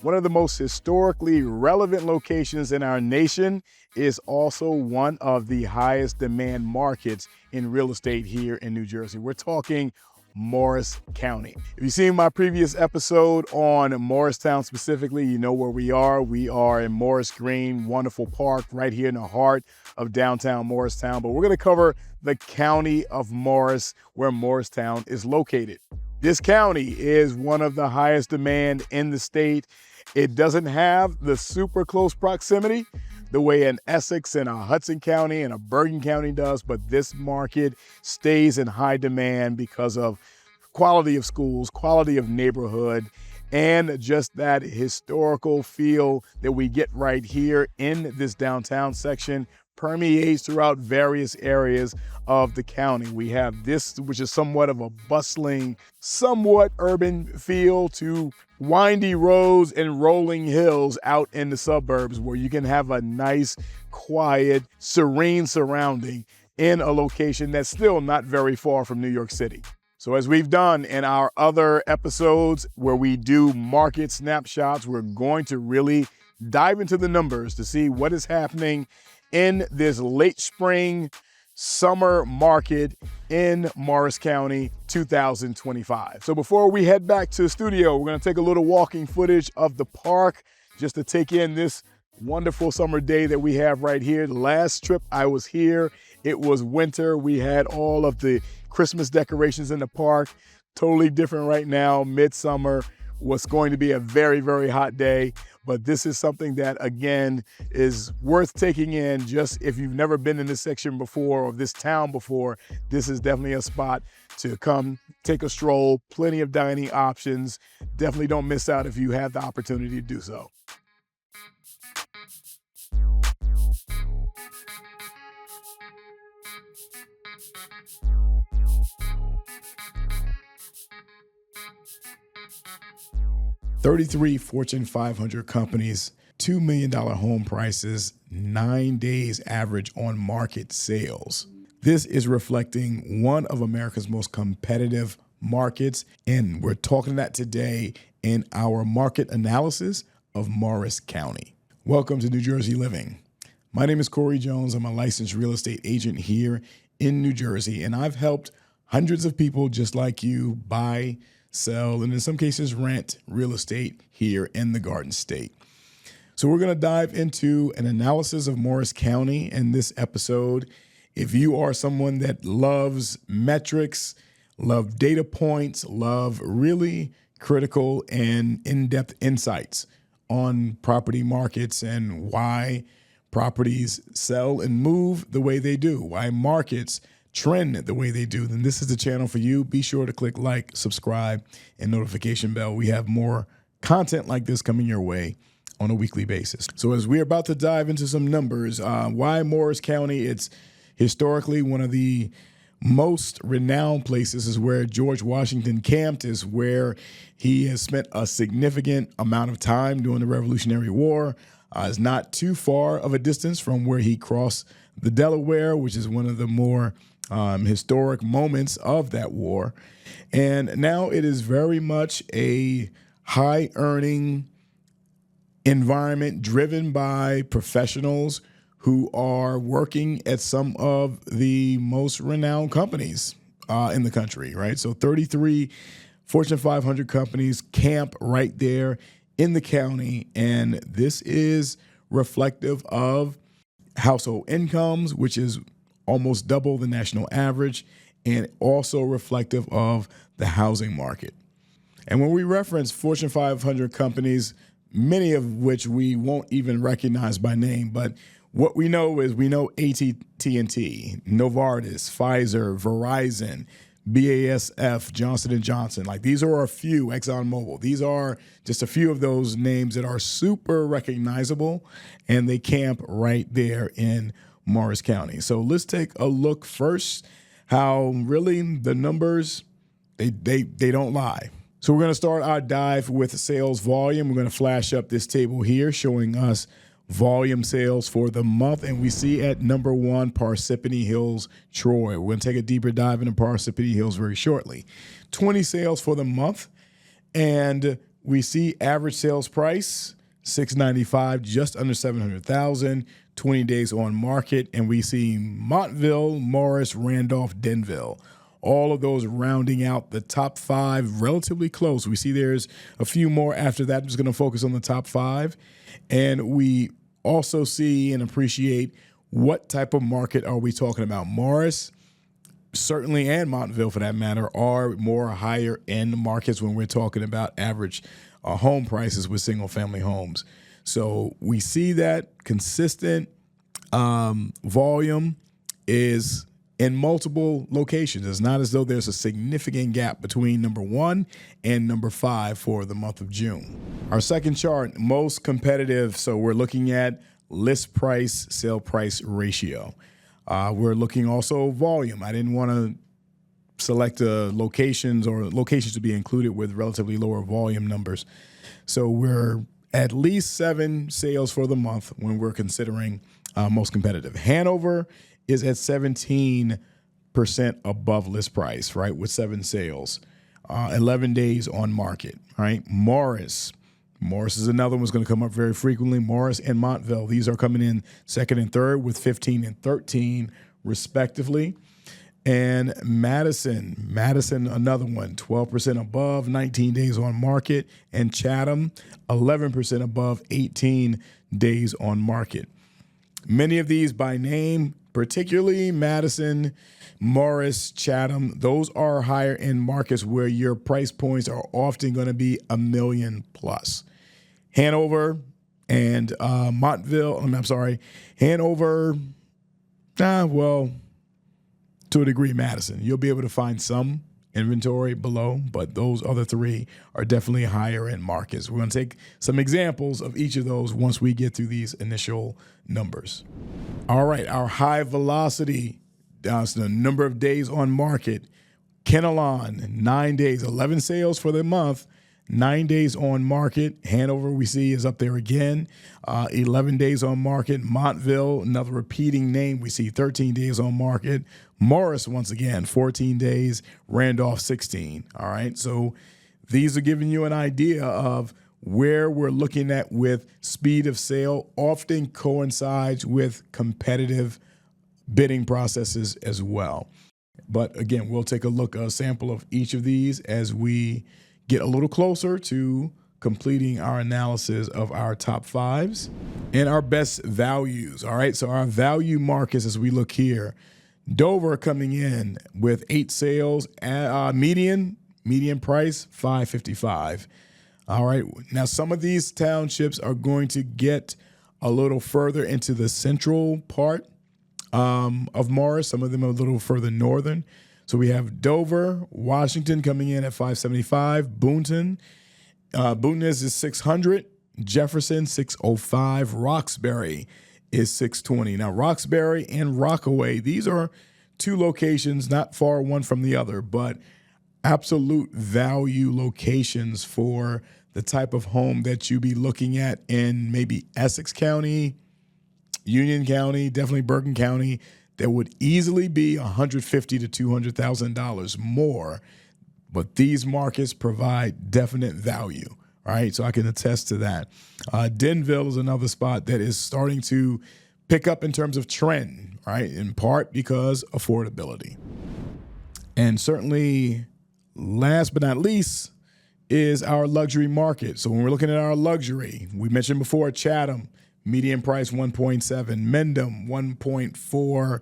One of the most historically relevant locations in our nation is also one of the highest demand markets in real estate here in New Jersey. We're talking Morris County. If you've seen my previous episode on Morristown specifically, you know where we are. We are in Morris Green, wonderful park right here in the heart of downtown Morristown. But we're going to cover the county of Morris, where Morristown is located. This county is one of the highest demand in the state. It doesn't have the super close proximity the way an Essex and a Hudson County and a Bergen County does, but this market stays in high demand because of quality of schools, quality of neighborhood, and just that historical feel that we get right here in this downtown section permeates throughout various areas of the county. We have this, which is somewhat of a bustling, somewhat urban feel, to windy roads and rolling hills out in the suburbs where you can have a nice, quiet, serene surrounding in a location that's still not very far from New York City. So as we've done in our other episodes where we do market snapshots, we're going to really dive into the numbers to see what is happening in this late spring summer market in Morris County 2025. So before we head back to the studio, we're going to take a little walking footage of the park just to take in this wonderful summer day that we have right here. The last trip I was here, it was winter. We had all of the Christmas decorations in the park. Totally different right now, midsummer. What's going to be a very, very hot day. But this is something that, again, is worth taking in. Just if you've never been in this section before or this town before, this is definitely a spot to come take a stroll. Plenty of dining options. Definitely don't miss out if you have the opportunity to do so. $33 Fortune 500 companies, $2 million home prices, 9 days average on market sales. This is reflecting one of America's most competitive markets, and we're talking that today in our market analysis of Morris County. Welcome to New Jersey Living. My name is Corey Jones. I'm a licensed real estate agent here in New Jersey, and I've helped hundreds of people just like you buy, sell, and in some cases rent real estate here in the Garden State. So we're going to dive into an analysis of Morris County in this episode. If you are someone that loves metrics, love data points, love really critical and in-depth insights on property markets and why properties sell and move the way they do, why markets trend the way they do, then this is the channel for you. Be sure to click like, subscribe, and notification bell. We have more content like this coming your way on a weekly basis. So as we're about to dive into some numbers, why Morris County? It's historically one of the most renowned places, is where George Washington camped, is where he has spent a significant amount of time during the Revolutionary War. It's not too far of a distance from where he crossed the Delaware, which is one of the more historic moments of that war. And now it is very much a high earning environment driven by professionals who are working at some of the most renowned companies in the country, right? So 33 Fortune 500 companies camp right there in the county. And this is reflective of household incomes, which is almost double the national average, and also reflective of the housing market. And when we reference Fortune 500 companies, many of which we won't even recognize by name, but what we know is we know AT&T, Novartis, Pfizer, Verizon, BASF, Johnson & Johnson. Like, these are a few, ExxonMobil. These are just a few of those names that are super recognizable, and they camp right there in Morris County. So let's take a look first how really the numbers, they don't lie. So we're going to start our dive with sales volume. We're going to flash up this table here showing us volume sales for the month, and we see at number one, Parsippany Hills, Troy. We're going to take a deeper dive into Parsippany Hills very shortly. 20 sales for the month, and we see average sales price, $695, just under $700,000, 20 days on market. And we see Montville, Morris, Randolph, Denville. All of those rounding out the top 5 relatively close. We see there's a few more after that. I'm just going to focus on the top 5. And we also see and appreciate what type of market are we talking about. Morris, certainly, and Montville for that matter, are more higher end markets when we're talking about average home prices with single family homes. So we see that consistent volume is in multiple locations. It's not as though there's a significant gap between number 1 and number 5 for the month of June. Our second chart, most competitive. So we're looking at list price, sale price ratio. We're looking also volume. I didn't want to select locations or locations to be included with relatively lower volume numbers. So we're at least 7 sales for the month when we're considering most competitive. Hanover is at 17% above list price, right, with 7 sales, 11 days on market, right? Morris is another one that's going to come up very frequently. Morris and Montville, these are coming in second and third with 15 and 13 respectively. And Madison, another one, 12% above, 19 days on market. And Chatham, 11% above, 18 days on market. Many of these by name, particularly Madison, Morris, Chatham, those are higher end markets where your price points are often going to be $1 million plus. Hanover and Hanover, to a degree, Madison. You'll be able to find some inventory below, but those other 3 are definitely higher end markets. We're going to take some examples of each of those once we get through these initial numbers. All right, our high velocity, so the number of days on market. Kenalon, 9 days, 11 sales for the month, 9 days on market. Hanover, we see, is up there again, 11 days on market. Montville, another repeating name, we see 13 days on market. Morris, once again, 14 days. Randolph, 16. All right, so these are giving you an idea of where we're looking at with speed of sale. Often coincides with competitive bidding processes as well. But again, we'll take a sample of each of these as we get a little closer to completing our analysis of our top 5s and our best values. All right, so our value markets as we look here. Dover coming in with 8 sales, median price $555. All right, now some of these townships are going to get a little further into the central part of Morris. Some of them are a little further northern. So we have Dover, Washington coming in at $575. Boonton is $600. Jefferson $605. Roxbury is $620. Now Roxbury and Rockaway, these are 2 locations not far one from the other, but absolute value locations for the type of home that you be looking at in maybe Essex County, Union County, definitely Bergen County. That would easily be $150,000 to $200,000 more, but these markets provide definite value. All right, so I can attest to that. Denville is another spot that is starting to pick up in terms of trend, right? In part because affordability. And certainly, last but not least, is our luxury market. So when we're looking at our luxury, we mentioned before Chatham, median price 1.7, Mendham 1.4,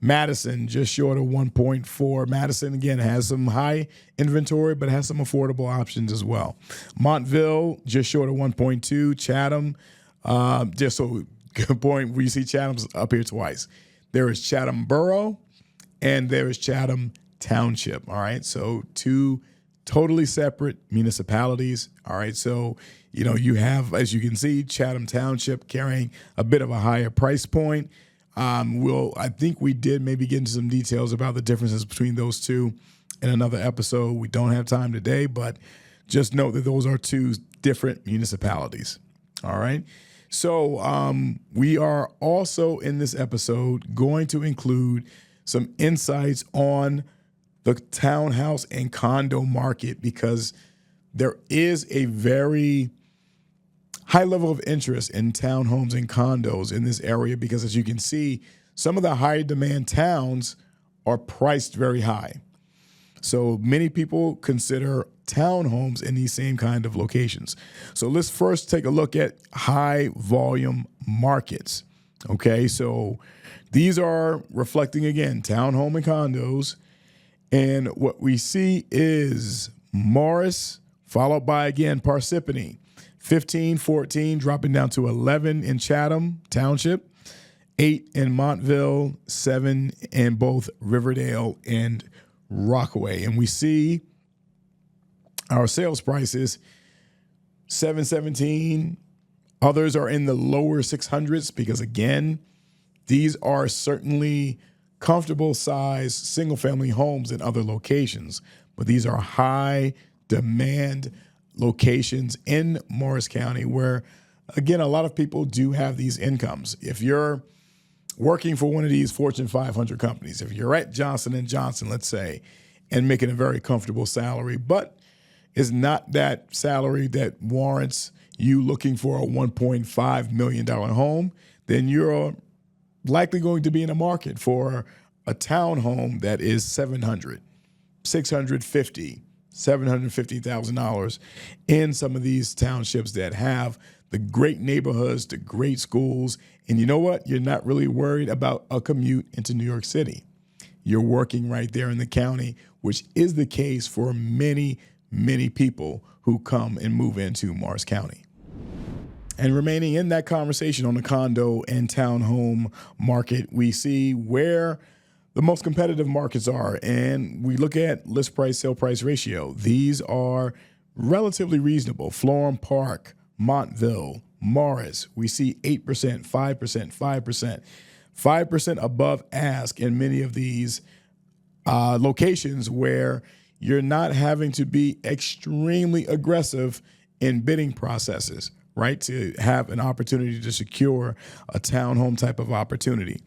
Madison just short of 1.4. Madison, again, has some high inventory, but has some affordable options as well. Montville just short of 1.2. Chatham, just so good point, we see Chatham's up here twice. There is Chatham Borough and there is Chatham Township. All right, so 2 totally separate municipalities. All right, so you have, as you can see, Chatham Township carrying a bit of a higher price point. I think we did maybe get into some details about the differences between those 2 in another episode. We don't have time today, but just note that those are 2 different municipalities. All right. So we are also in this episode going to include some insights on the townhouse and condo market, because there is a very high level of interest in townhomes and condos in this area because, as you can see, some of the high demand towns are priced very high. So many people consider townhomes in these same kind of locations. So let's first take a look at high volume markets. Okay, so these are reflecting, again, townhome and condos. And what we see is Morris, followed by, again, Parsippany, 15, 14, dropping down to 11 in Chatham Township, 8 in Montville, 7 in both Riverdale and Rockaway. And we see our sales prices, 717. Others are in the lower 600s because, again, these are certainly comfortable size single family homes in other locations, but these are high demand locations in Morris County where, again, a lot of people do have these incomes. If you're working for one of these Fortune 500 companies, if you're at Johnson & Johnson, let's say, and making a very comfortable salary, but it's not that salary that warrants you looking for a $1.5 million home, then you're likely going to be in a market for a townhome that is $700,000, $650,000, $750,000 in some of these townships that have the great neighborhoods, the great schools. And you know what? You're not really worried about a commute into New York City. You're working right there in the county, which is the case for many, many people who come and move into Morris County. And remaining in that conversation on the condo and townhome market, we see where the most competitive markets are. And we look at list price, sale price ratio. These are relatively reasonable. Florham Park, Montville, Morris, we see 8%, 5%, 5%, 5% above ask in many of these locations where you're not having to be extremely aggressive in bidding processes, right, to have an opportunity to secure a townhome type of opportunity.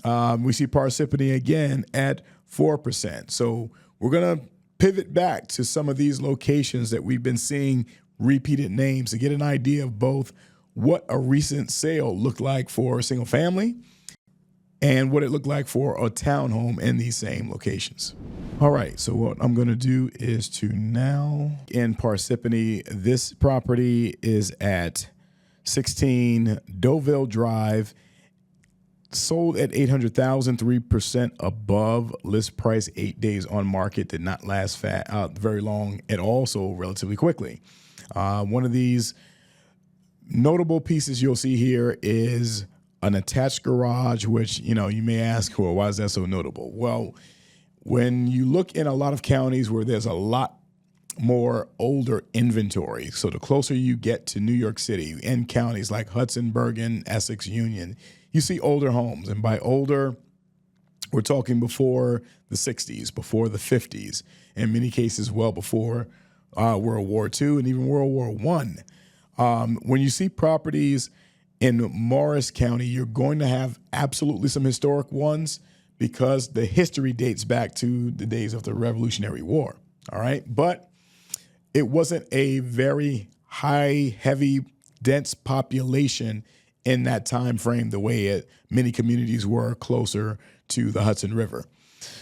We see Parsippany again at 4%. So we're going to pivot back to some of these locations that we've been seeing repeated names to get an idea of both what a recent sale looked like for a single family and what it looked like for a townhome in these same locations. All right, so what I'm going to do is to now, in Parsippany, this property is at 16 Deauville Drive, sold at $800,000, 3% above list price, 8 days on market, did not last very long at all, so relatively quickly. One of these notable pieces you'll see here is an attached garage, which, you may ask, well, why is that so notable? Well, when you look in a lot of counties where there's a lot more older inventory, so the closer you get to New York City, in counties like Hudson, Bergen, Essex, Union, you see older homes. And by older, we're talking before the 60s, before the 50s, in many cases well before World War II and even World War I. When you see properties in Morris County, you're going to have absolutely some historic ones because the history dates back to the days of the Revolutionary War, all right? But it wasn't a very high, heavy, dense population in that time frame the way many communities were closer to the Hudson River.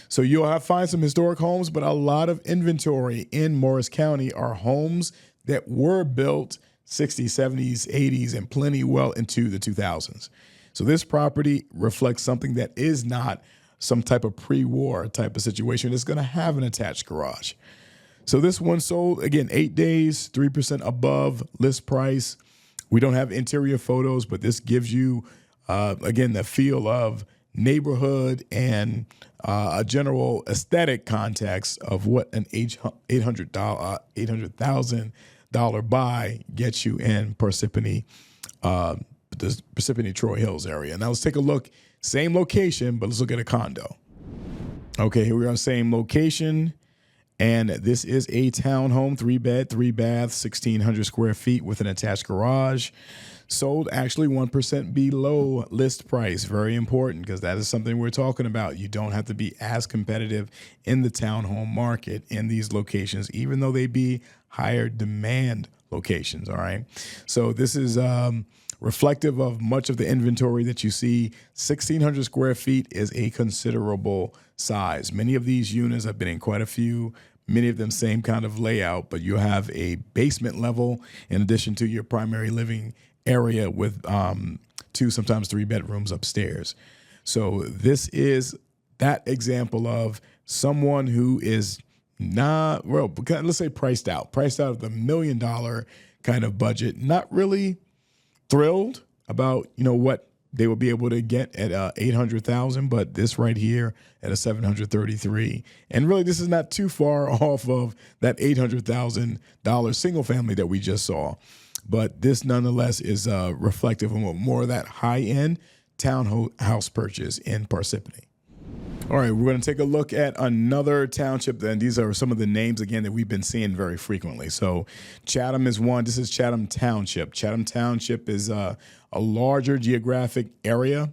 So you'll find some historic homes, but a lot of inventory in Morris County are homes that were built 60s, 70s, 80s, and plenty well into the 2000s. So this property reflects something that is not some type of pre-war type of situation. It's going to have an attached garage. So this one sold, again, 8 days, 3% above list price. We don't have interior photos, but this gives you, again, the feel of neighborhood and a general aesthetic context of what an $800,000 buy gets you in Parsippany, the Parsippany Troy Hills area. Now let's take a look, same location, but let's look at a condo. Okay, here we are, same location. And this is a townhome, 3-bed, 3-bath, 1,600 square feet with an attached garage. Sold actually 1% below list price. Very important, because that is something we're talking about. You don't have to be as competitive in the townhome market in these locations, even though they be higher demand locations. All right. So this is reflective of much of the inventory that you see. 1,600 square feet is a considerable size. Many of these units, I've been in quite a few, many of them same kind of layout, but you have a basement level in addition to your primary living area with 2, sometimes 3 bedrooms upstairs. So this is that example of someone who is not, well, let's say priced out of the $1 million kind of budget, not really thrilled about, what they will be able to get at 800,000, but this right here at a 733, and really this is not too far off of that $800,000 single family that we just saw, but this nonetheless is reflective of more of that high end townhouse purchase in Parsippany. All right, we're going to take a look at another township, and these are some of the names, again, that we've been seeing very frequently. So Chatham is one. This is Chatham Township. Chatham Township is a larger geographic area,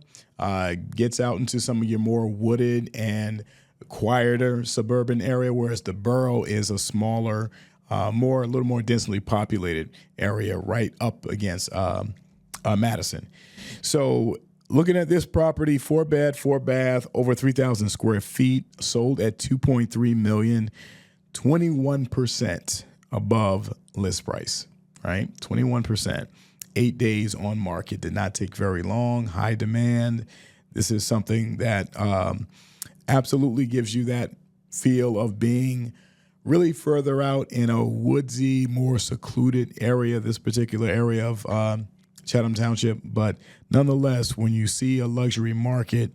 gets out into some of your more wooded and quieter suburban area, whereas the borough is a smaller, a little more densely populated area right up against Madison. So looking at this property, 4-bed, 4-bath, over 3,000 square feet, sold at $2.3 million, 21% above list price, right? 21%. 8 days on market, did not take very long, high demand. This is something that absolutely gives you that feel of being really further out in a woodsy, more secluded area, this particular area of Chatham Township. But nonetheless, when you see a luxury market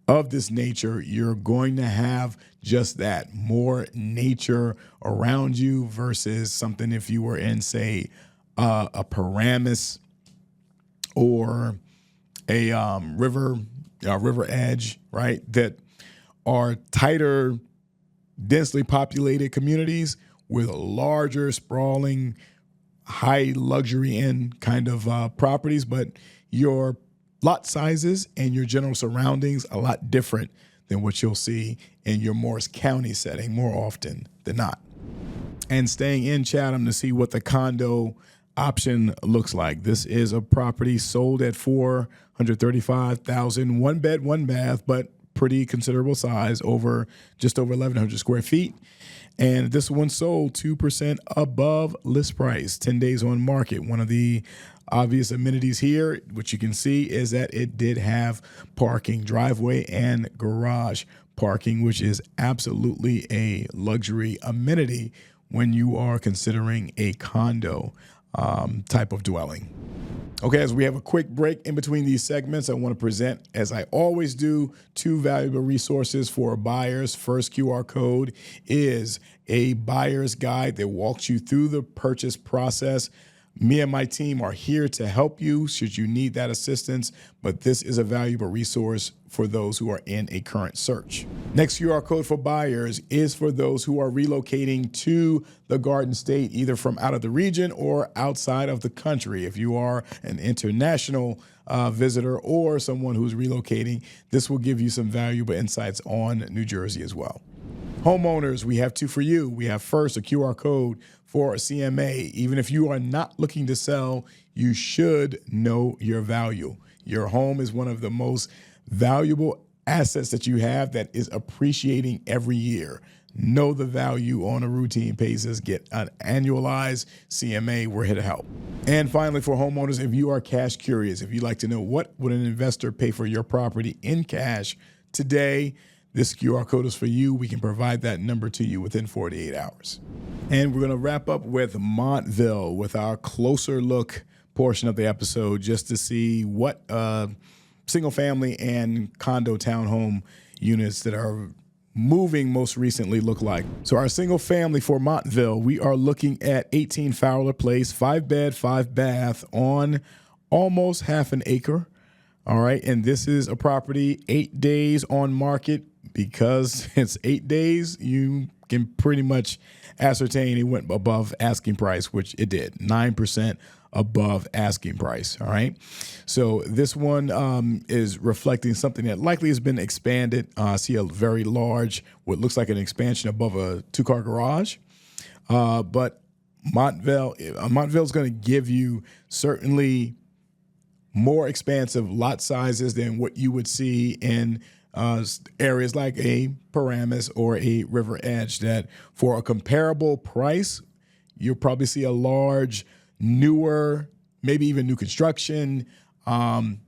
of this nature, you're going to have just that, more nature around you versus something if you were in, say, a Paramus or a river edge, right, that are tighter, densely populated communities with larger, sprawling, high luxury end kind of properties, but your lot sizes and your general surroundings a lot different than what you'll see in your Morris County setting more often than not. And staying in Chatham to see what the condo option looks like. This is a property sold at $435,000, 1-bed, 1-bath, but pretty considerable size, just over 1,100 square feet. And this one sold 2% above list price, 10 days on market. One of the obvious amenities here, which you can see, is that it did have parking, driveway and garage parking, which is absolutely a luxury amenity when you are considering a condo type of dwelling. Okay, as we have a quick break in between these segments, I want to present, as I always do, 2 valuable resources for buyers. First QR code is a buyer's guide that walks you through the purchase process. Me and my team are here to help you should you need that assistance, but this is a valuable resource for those who are in a current search. Next QR code for buyers is for those who are relocating to the Garden State, either from out of the region or outside of the country. If you are an international visitor or someone who's relocating, this will give you some valuable insights on New Jersey as well. Homeowners, we have 2 for you. We have first a QR code for a CMA. Even if you are not looking to sell, you should know your value. Your home is one of the most valuable assets that you have that is appreciating every year. Know the value on a routine basis. Get an annualized CMA. We're here to help. And finally, for homeowners, if you are cash curious, if you'd like to know what would an investor pay for your property in cash today, this QR code is for you. We can provide that number to you within 48 hours. And we're going to wrap up with Montville with our closer look portion of the episode, just to see what single family and condo townhome units that are moving most recently look like. So our single family for Montville, we are looking at 18 Fowler Place, 5-bed, 5-bath on almost half an acre. All right. And this is a property 8 days on market. Because it's 8 days, you can pretty much ascertain it went above asking price, which it did, 9% above asking price. All right. So this one is reflecting something that likely has been expanded. See a very large, what looks like an expansion above a 2-car garage. But Montville is going to give you certainly more expansive lot sizes than what you would see in areas like a Paramus or a River Edge, that for a comparable price, you'll probably see a large, newer, maybe even new construction,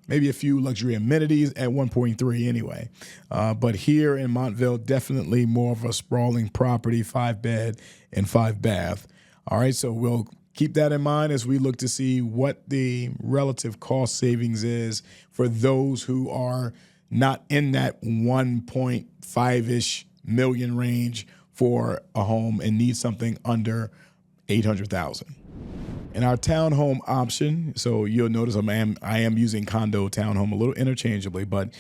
maybe a few luxury amenities at 1.3 anyway. But here in Montville, definitely more of a sprawling property, 5-bed and 5-bath. All right, so we'll keep that in mind as we look to see what the relative cost savings is for those who are not in that 1.5-ish million range for a home and need something under $800,000. And our townhome option, so you'll notice I am using condo townhome a little interchangeably, but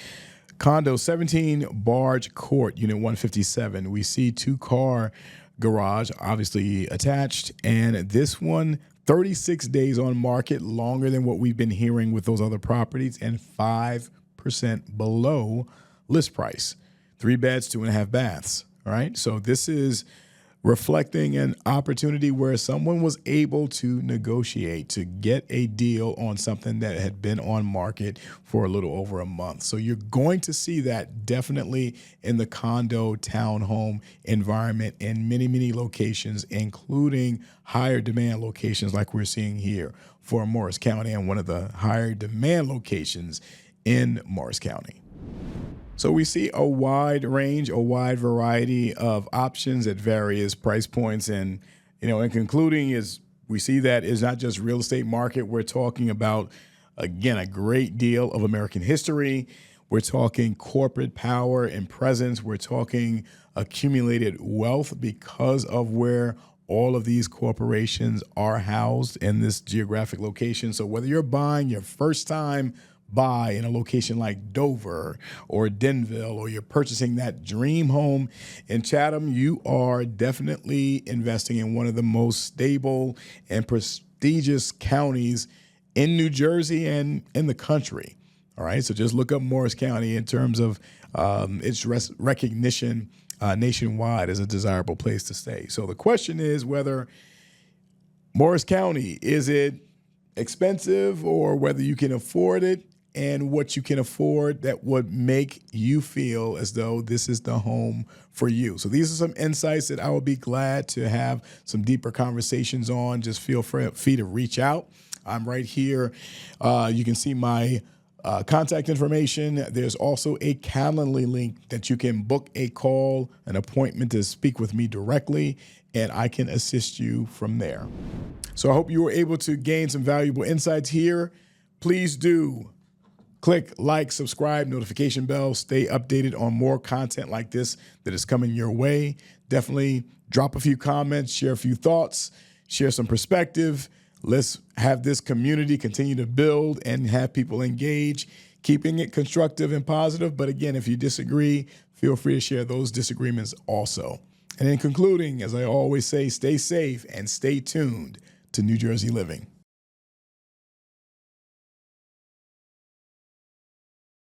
condo 17 Barge Court, unit 157. We see 2-car garage, obviously attached, and this one 36 days on market, longer than what we've been hearing with those other properties, and 5% below list price. 3 beds, 2.5 baths. All right. So this is reflecting an opportunity where someone was able to negotiate to get a deal on something that had been on market for a little over a month. So you're going to see that definitely in the condo townhome environment in many, many locations, including higher demand locations like we're seeing here for Morris County, and one of the higher demand locations in Morris County. So we see a wide range, a wide variety of options at various price points. And, in concluding, is we see that is not just real estate market. We're talking about, again, a great deal of American history. We're talking corporate power and presence. We're talking accumulated wealth because of where all of these corporations are housed in this geographic location. So whether you're buying your first time buy in a location like Dover or Denville, or you're purchasing that dream home in Chatham, you are definitely investing in one of the most stable and prestigious counties in New Jersey and in the country. All right, so just look up Morris County in terms of its recognition nationwide as a desirable place to stay. So the question is whether Morris County, is it expensive, or whether you can afford it, and what you can afford that would make you feel as though this is the home for you. So these are some insights that I would be glad to have some deeper conversations on. Just feel free to reach out. I'm right here. You can see my contact information. There's also a Calendly link that you can book a call, an appointment to speak with me directly, and I can assist you from there. So I hope you were able to gain some valuable insights here. Please do click like, subscribe, notification bell, stay updated on more content like this that is coming your way. Definitely drop a few comments, share a few thoughts, share some perspective. Let's have this community continue to build and have people engage, keeping it constructive and positive. But again, if you disagree, feel free to share those disagreements also. And in concluding, as I always say, stay safe and stay tuned to New Jersey Living.